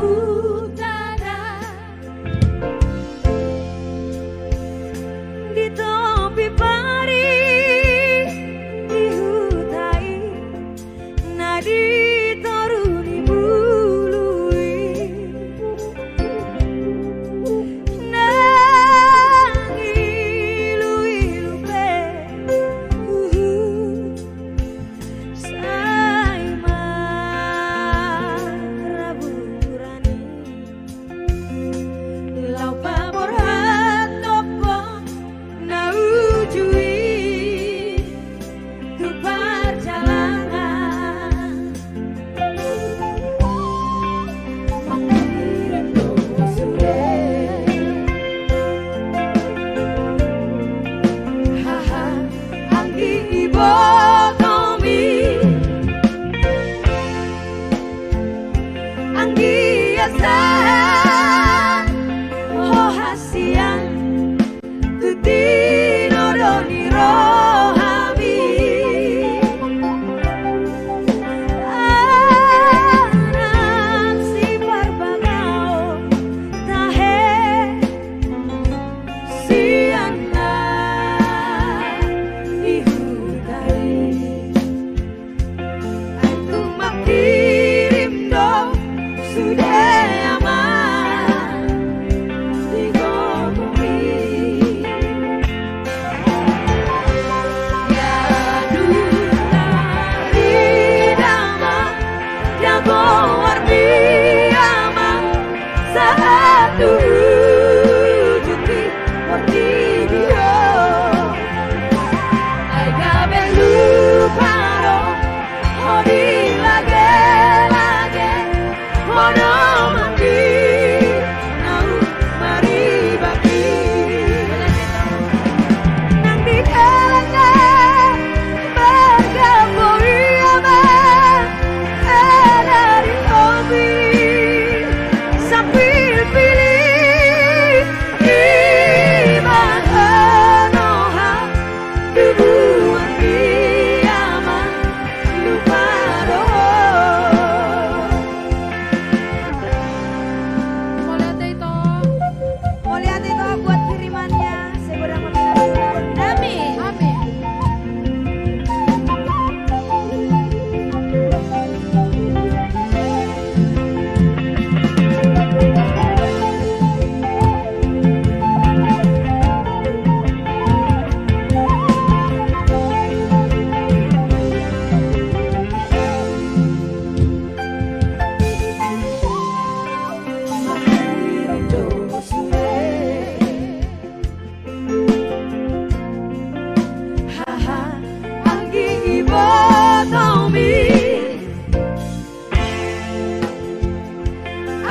utara di topi pari dihutai nadi toruni bului nangi ilu pe saima raburani lau pamor hatoko na ujui tu perjalanan haha anggi ibotomi anggi asahan oh hasian tutino doni rohami anak si barbagao tahe si anak ihudai aku makirim do sudah aman di bumi ya duta ridama jago warbi aman saat tujuki wardi dia aga belu paro hodi lage mono mati nau mari baki nang di kalana bergabung aman dari hobi sambil pilih iman hanoha dubuan diaman lupa roh mau lihat itu buat kirimannya saya udah mendengar amin amin haha anggi ibotomi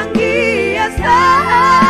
anggi asahan